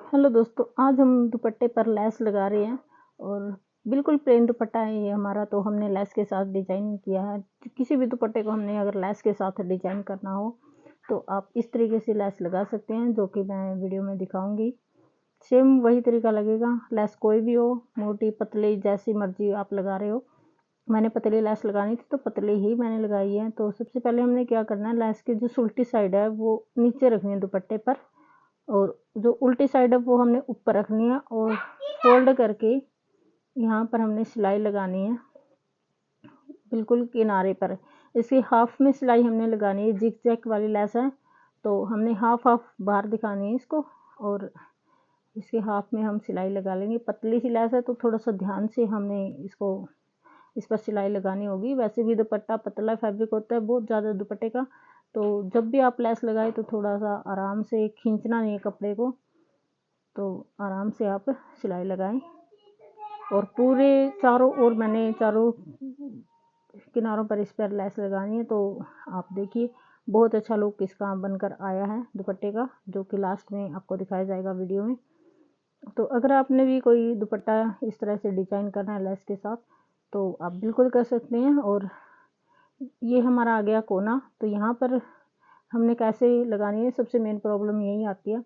Hello दोस्तों, आज हम दुपट्टे पर लेस लगा रहे हैं और बिल्कुल प्लेन दुपट्टा है ये हमारा। तो हमने लेस के साथ डिजाइन किया है। किसी भी दुपट्टे को हमने अगर लेस के साथ डिजाइन करना हो तो आप इस तरीके से लेस लगा सकते हैं, जो कि मैं वीडियो में दिखाऊंगी। सेम वही तरीका लगेगा, लेस कोई भी हो, मोटी पतली जैसी मर्जी आप लगा रहे हो। मैंने पतली लेस लगानी थी तो पतली ही मैंने लगाई है। तो सबसे पहले हमने क्या करना है, लेस की जो उल्टी साइड है वो नीचे रखनी है दुपट्टे पर, और जो उल्टी साइड है वो हमने ऊपर रखनी है और फोल्ड करके यहाँ पर हमने सिलाई लगानी है बिल्कुल किनारे पर। इसकी हाफ में सिलाई हमने लगानी है, जिग जैग वाली लेस है तो हमने हाफ हाफ बाहर दिखानी है इसको, और इसके हाफ में हम सिलाई लगा लेंगे। पतली सी लेस है तो थोड़ा सा ध्यान से हमने इस पर सिलाई लगानी होगी। वैसे भी दुपट्टा पतला फैब्रिक होता है बहुत ज़्यादा दुपट्टे का, तो जब भी आप लेस लगाए तो थोड़ा सा आराम से, खींचना नहीं है कपड़े को, तो आराम से आप सिलाई लगाएं। और पूरे चारों ओर मैंने चारों किनारों पर इस पर लेस लगानी है। तो आप देखिए बहुत अच्छा लुक इसका बनकर आया है दुपट्टे का, जो कि लास्ट में आपको दिखाया जाएगा वीडियो में। तो अगर आपने भी कोई दुपट्टा इस तरह से डिजाइन करना है लेस के साथ तो आप बिल्कुल कर सकते हैं। और ये हमारा आ गया कोना। तो यहाँ पर हमने कैसे लगानी है, सबसे मेन प्रॉब्लम यही आती है।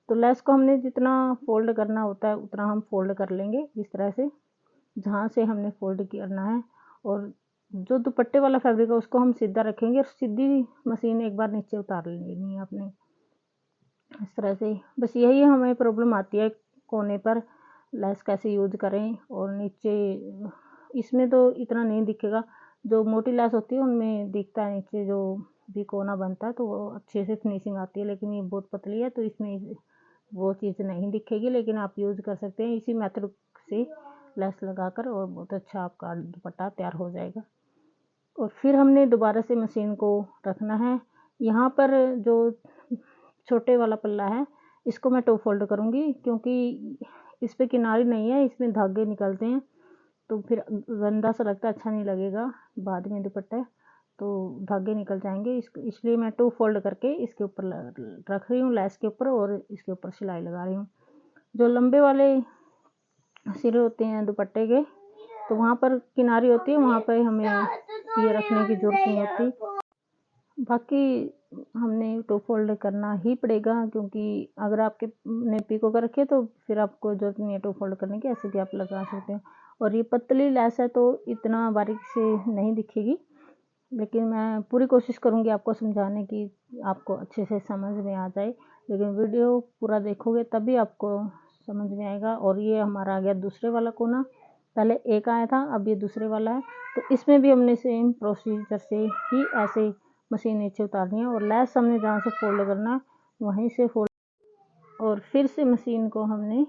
तो लेस को हमने जितना फोल्ड करना होता है उतना हम फोल्ड कर लेंगे इस तरह से, जहाँ से हमने फोल्ड करना है। और जो दुपट्टे वाला फैब्रिक है उसको हम सीधा रखेंगे और सीधी मशीन एक बार नीचे उतार लेनी है आपने, इस तरह से। बस यही हमें प्रॉब्लम आती है, कोने पर लेस कैसे यूज करें। और नीचे इसमें तो इतना नहीं दिखेगा, जो मोटी लेस होती है उनमें दिखता है नीचे जो भी कोना बनता है, तो वो अच्छे से फिनिशिंग आती है। लेकिन ये बहुत पतली है तो इसमें वो चीज़ नहीं दिखेगी, लेकिन आप यूज़ कर सकते हैं इसी मेथड से लेस लगाकर, और बहुत अच्छा आपका दुपट्टा तैयार हो जाएगा। और फिर हमने दोबारा से मशीन को रखना है। यहाँ पर जो छोटे वाला पल्ला है इसको मैं टू फोल्ड करूँगी, क्योंकि इस पे किनारी नहीं है, इसमें धागे निकलते हैं तो फिर गंदा सा लगता है, अच्छा नहीं लगेगा बाद में दुपट्टा, तो धागे निकल जाएंगे। इसलिए मैं टू फोल्ड करके इसके ऊपर रख रही हूँ, लेस के ऊपर, और इसके ऊपर सिलाई लगा रही हूँ। जो लंबे वाले सिरे होते हैं दुपट्टे के तो वहाँ पर किनारी होती है, वहाँ पर हमें ये रखने की जरूरत नहीं होती। बाकी हमने टू फोल्ड करना ही पड़ेगा, क्योंकि अगर आपके ने पिको कर रखे तो फिर आपको जरूरत नहीं है टू फोल्ड करने की, ऐसे भी आप लगा सकते हो। और ये पतली लेस है तो इतना बारीक से नहीं दिखेगी, लेकिन मैं पूरी कोशिश करूँगी आपको समझाने की, आपको अच्छे से समझ में आ जाए। लेकिन वीडियो पूरा देखोगे तभी आपको समझ में आएगा। और ये हमारा आ गया दूसरे वाला कोना, पहले एक आया था अब ये दूसरे वाला है। तो इसमें भी हमने सेम प्रोसीजर से ही ऐसे मशीन नीचे उतारनी है, और लेस हमने जहाँ से फोल्ड करना है वहीं से फोल्ड, और फिर से मशीन को हमने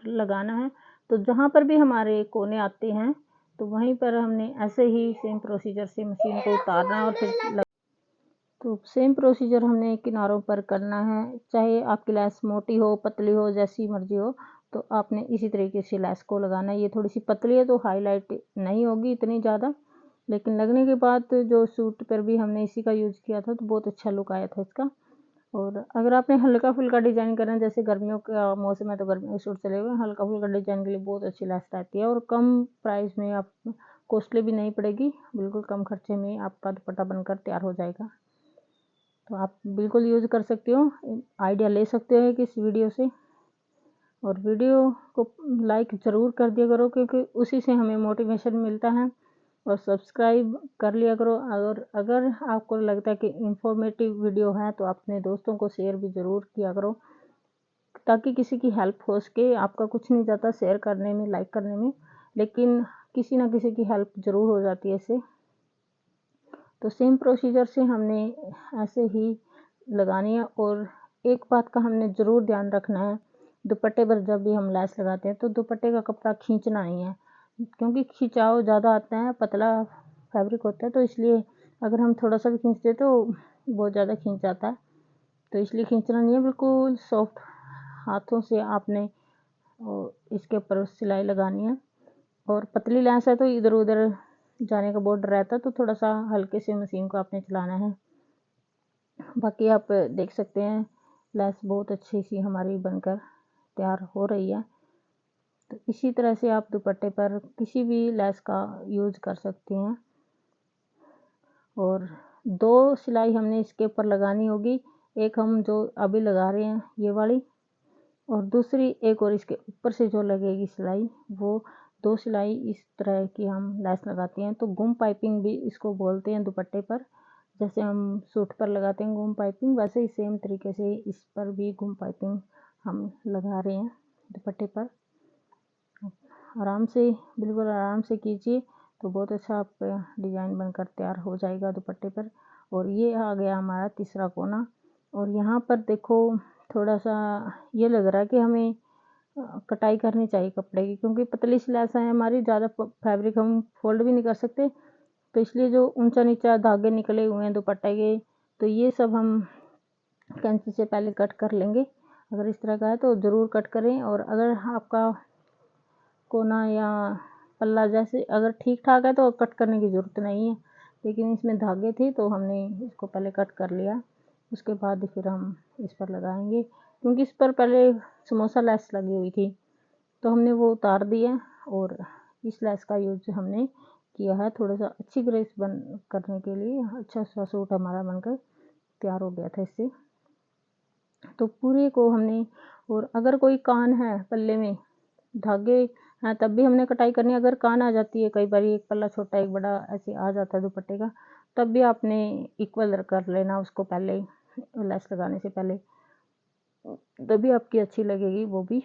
लगाना है। तो जहाँ पर भी हमारे कोने आते हैं तो वहीं पर हमने ऐसे ही सेम प्रोसीजर से मशीन को उतारना है और फिर तो सेम प्रोसीजर हमने किनारों पर करना है। चाहे आपकी लेस मोटी हो पतली हो जैसी मर्जी हो, तो आपने इसी तरीके से लेस को लगाना है। ये थोड़ी सी पतली है तो हाईलाइट नहीं होगी इतनी ज़्यादा, लेकिन लगने के बाद जो सूट पर भी हमने इसी का यूज़ किया था तो बहुत अच्छा लुक आया था इसका। और अगर आपने हल्का फुल्का डिजाइन करना है, जैसे गर्मियों का मौसम है तो गर्मियों के सूट चले हुए, हल्का फुल्का डिजाइन के लिए बहुत अच्छी लेस रहती है, और कम प्राइस में आप, कॉस्टली भी नहीं पड़ेगी, बिल्कुल कम खर्चे में आपका दुपट्टा बनकर तैयार हो जाएगा। तो आप बिल्कुल यूज़ कर सकते हो, आइडिया ले सकते हो किस वीडियो से। और वीडियो को लाइक ज़रूर कर दिया करो, क्योंकि उसी से हमें मोटिवेशन मिलता है। और सब्सक्राइब कर लिया करो। और अगर आपको लगता है कि इंफॉर्मेटिव वीडियो है तो अपने दोस्तों को शेयर भी ज़रूर किया करो, ताकि किसी की हेल्प हो सके। आपका कुछ नहीं जाता शेयर करने में, लाइक करने में, लेकिन किसी ना किसी की हेल्प ज़रूर हो जाती है इससे। तो सेम प्रोसीजर से हमने ऐसे ही लगानी है। और एक बात का हमने ज़रूर ध्यान रखना है, दुपट्टे पर जब भी हम लेस लगाते हैं तो दुपट्टे का कपड़ा खींचना नहीं है, क्योंकि खिंचाव ज़्यादा आता है, पतला फैब्रिक होता है, तो इसलिए अगर हम थोड़ा सा भी खींचते तो बहुत ज़्यादा खींच जाता है। तो इसलिए खींचना नहीं है, बिल्कुल सॉफ्ट हाथों से आपने इसके ऊपर सिलाई लगानी है। और पतली लेस है तो इधर उधर जाने का बहुत डर रहता है, तो थोड़ा सा हल्के से मशीन को आपने चलाना है। बाकी आप देख सकते हैं लेस बहुत अच्छी सी हमारी बनकर तैयार हो रही है। तो इसी तरह से आप दुपट्टे पर किसी भी लेस का यूज कर सकते हैं। और 2 सिलाई हमने इसके ऊपर लगानी होगी, एक हम जो अभी लगा रहे हैं ये वाली, और दूसरी एक और इसके ऊपर से जो लगेगी सिलाई, वो 2 सिलाई इस तरह की हम लेस लगाते हैं। तो गुम पाइपिंग भी इसको बोलते हैं दुपट्टे पर। जैसे हम सूट पर लगाते हैं गुम पाइपिंग, वैसे ही सेम तरीके से इस पर भी गुम पाइपिंग हम लगा रहे हैं दुपट्टे पर। आराम से, बिल्कुल आराम से कीजिए तो बहुत अच्छा आपका डिज़ाइन बनकर तैयार हो जाएगा दुपट्टे पर। और ये आ गया हमारा तीसरा कोना। और यहाँ पर देखो थोड़ा सा ये लग रहा है कि हमें कटाई करनी चाहिए कपड़े की, क्योंकि पतली सी लेस है हमारी, ज़्यादा फैब्रिक हम फोल्ड भी नहीं कर सकते। तो इसलिए जो ऊंचा नीचा धागे निकले हुए हैं दुपट्टे के, तो ये सब हम कैंची से पहले कट कर लेंगे। अगर इस तरह का है तो ज़रूर कट करें। और अगर आपका कोना या पल्ला जैसे अगर ठीक ठाक है तो कट करने की ज़रूरत नहीं है, लेकिन इसमें धागे थे तो हमने इसको पहले कट कर लिया। उसके बाद फिर हम इस पर लगाएंगे, क्योंकि इस पर पहले समोसा लेस लगी हुई थी तो हमने वो उतार दिया और इस लेस का यूज हमने किया है थोड़ा सा अच्छी ग्रेस बन करने के लिए। अच्छा सा सूट हमारा बनकर तैयार हो गया था इससे। तो पूरे को हमने, और अगर कोई कान है पल्ले में, धागे हैं तब भी हमने कटाई करनी है। अगर कान आ जाती है, कई बार एक पल्ला छोटा एक बड़ा ऐसे आ जाता है दुपट्टे का, तब भी आपने इक्वल कर लेना उसको पहले, लेस लगाने से पहले, तभी आपकी अच्छी लगेगी वो भी।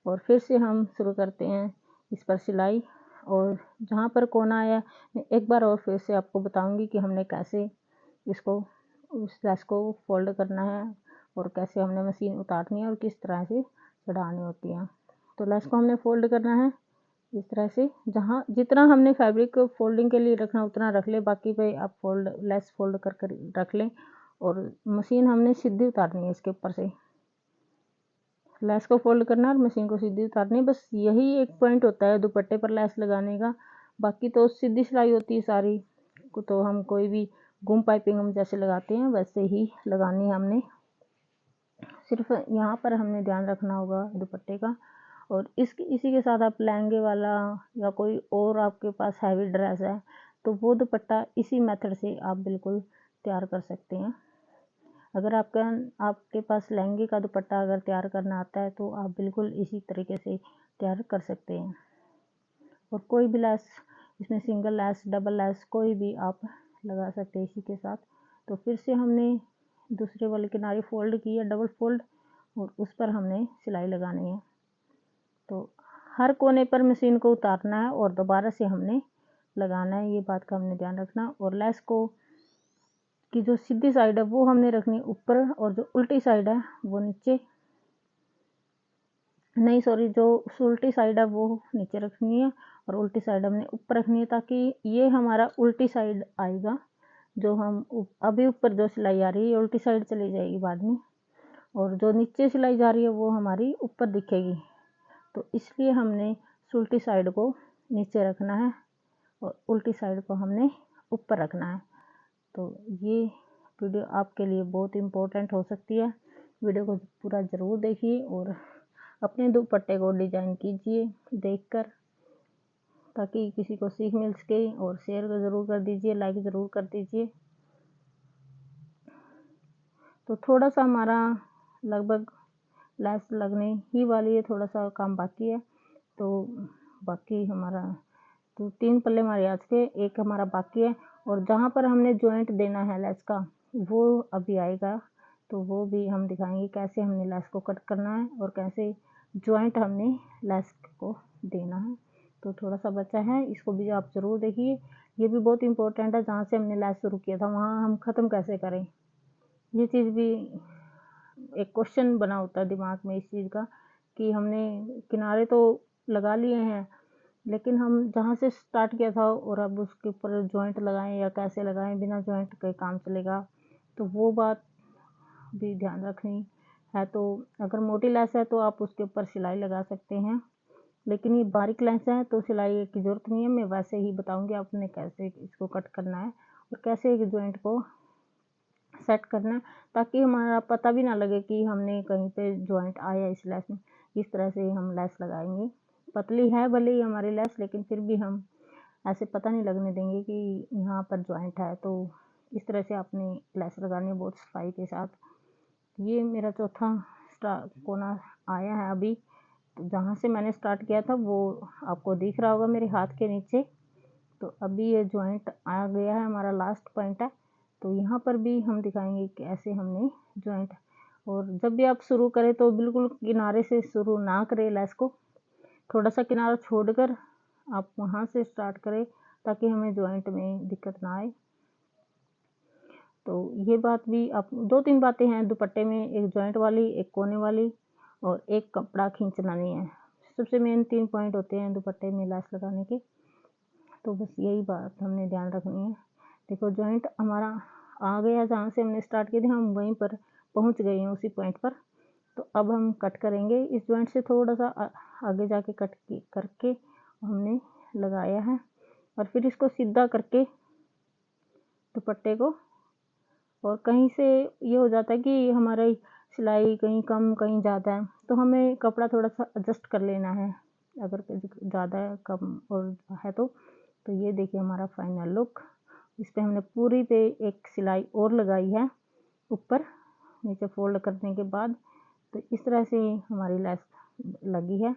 और फिर से हम शुरू करते हैं इस पर सिलाई। और जहाँ पर कोना आया मैं एक बार और फिर से आपको बताऊंगी कि हमने कैसे इसको, उस लेस को फोल्ड करना है और कैसे हमने मशीन उतारनी है और किस तरह से चढ़ानी होती है। तो लेस को हमने फोल्ड करना है इस तरह से, जहाँ जितना हमने फैब्रिक फोल्डिंग के लिए रखना उतना रख ले, बाकी पे आप लेस फोल्ड कर कर रख लें। और मशीन हमने सीधी उतारनी है इसके ऊपर से, लेस को फोल्ड करना और मशीन को सीधी उतारनी, बस यही एक पॉइंट होता है दुपट्टे पर लेस लगाने का। बाकी तो सीधी सिलाई होती है सारी को, तो हम कोई भी गुम पाइपिंग हम जैसे लगाते हैं वैसे ही लगानी है हमने। सिर्फ यहाँ पर हमने ध्यान रखना होगा दुपट्टे का। और इसी के साथ आप लहंगे वाला या कोई और आपके पास हैवी ड्रेस है तो वो दुपट्टा इसी मेथड से आप बिल्कुल तैयार कर सकते हैं। अगर आपके पास लहंगे का दुपट्टा अगर तैयार करना आता है तो आप बिल्कुल इसी तरीके से तैयार कर सकते हैं। और कोई भी लेस इसमें, सिंगल लेस, डबल लेस, कोई भी आप लगा सकते हैं इसी के साथ। तो फिर से हमने दूसरे वाले किनारे फोल्ड की है, डबल फोल्ड, और उस पर हमने सिलाई लगानी है। तो हर कोने पर मशीन को उतारना है और दोबारा से हमने लगाना है, ये बात का हमने ध्यान रखना। और लेस को की जो सीधी साइड है वो हमने रखनी है ऊपर, और जो उल्टी साइड है वो नीचे, नहीं सॉरी, जो उल्टी साइड है वो नीचे रखनी है और उल्टी साइड हमने ऊपर रखनी है, ताकि ये हमारा उल्टी साइड आएगा। जो हम अभी ऊपर जो सिलाई आ रही है ये उल्टी साइड चली जाएगी बाद में, और जो नीचे सिलाई जा रही है वो हमारी ऊपर दिखेगी। तो इसलिए हमने उल्टी साइड को नीचे रखना है और उल्टी साइड को हमने ऊपर रखना है। तो ये वीडियो आपके लिए बहुत इम्पोर्टेंट हो सकती है। वीडियो को पूरा ज़रूर देखिए और अपने दुपट्टे को डिज़ाइन कीजिए देखकर, ताकि किसी को सीख मिल सके। और शेयर ज़रूर कर दीजिए, लाइक ज़रूर कर दीजिए। तो थोड़ा सा हमारा लगभग लेस लगने ही वाली है, थोड़ा सा काम बाकी है। तो बाकी हमारा तो 3 पल्ले हमारे आज के, एक हमारा बाकी है। और जहाँ पर हमने जॉइंट देना है लेस का वो अभी आएगा, तो वो भी हम दिखाएंगे कैसे हमने लेस को कट करना है और कैसे जॉइंट हमने लेस को देना है। तो थोड़ा सा बचा है, इसको भी आप ज़रूर देखिए, ये भी बहुत इम्पोर्टेंट है। जहाँ से हमने लेस शुरू किया था वहाँ हम ख़त्म कैसे करें, ये चीज़ भी एक क्वेश्चन बना होता है दिमाग में इस चीज़ का, कि हमने किनारे तो लगा लिए हैं लेकिन हम जहाँ से स्टार्ट किया था और अब उसके ऊपर जॉइंट लगाएं या कैसे लगाएं, बिना जॉइंट के काम चलेगा, तो वो बात भी ध्यान रखनी है। तो अगर मोटी लेस है तो आप उसके ऊपर सिलाई लगा सकते हैं, लेकिन ये बारीक लेस है तो सिलाई की ज़रूरत नहीं है। मैं वैसे ही बताऊंगी आपने कैसे इसको कट करना है और कैसे एक जॉइंट को सेट करना है, ताकि हमारा पता भी ना लगे कि हमने कहीं पे जॉइंट आया इस लेस में। इस तरह से हम लेस लगाएंगे। पतली है भले ही हमारी लेस, लेकिन फिर भी हम ऐसे पता नहीं लगने देंगे कि यहाँ पर जॉइंट है। तो इस तरह से आपने लेस लगानी है बहुत सफाई के साथ। ये मेरा चौथा कोना आया है अभी। तो जहाँ से मैंने स्टार्ट किया था वो आपको दिख रहा होगा मेरे हाथ के नीचे। तो अभी ये जॉइंट आ गया है, हमारा लास्ट पॉइंट है। तो यहाँ पर भी हम दिखाएंगे कि ऐसे हमने जॉइंट। और जब भी आप शुरू करें तो बिल्कुल किनारे से शुरू ना करें लेस को, थोड़ा सा किनारा छोड़कर आप वहाँ से स्टार्ट करें, ताकि हमें जॉइंट में दिक्कत ना आए। तो ये बात भी आप 2-3 बातें हैं दुपट्टे में, एक जॉइंट वाली, एक कोने वाली और एक कपड़ा खींचना नहीं है। सबसे मेन 3 पॉइंट होते हैं दुपट्टे में लेस लगाने के। तो बस यही बात हमने ध्यान रखनी है। देखो जॉइंट हमारा आ गया, जहाँ से हमने स्टार्ट किया था हम वहीं पर पहुँच गए हैं उसी पॉइंट पर। तो अब हम कट करेंगे। इस जॉइंट से थोड़ा सा आगे जाके कट करके हमने लगाया है, और फिर इसको सीधा करके दुपट्टे को, और कहीं से ये हो जाता है कि हमारी सिलाई कहीं कम कहीं ज़्यादा है, तो हमें कपड़ा थोड़ा सा एडजस्ट कर लेना है अगर ज़्यादा कम और है तो। ये देखिए हमारा फाइनल लुक। इस पे हमने पूरी पे एक सिलाई और लगाई है ऊपर नीचे फोल्ड करने के बाद। तो इस तरह से हमारी लेस लगी है।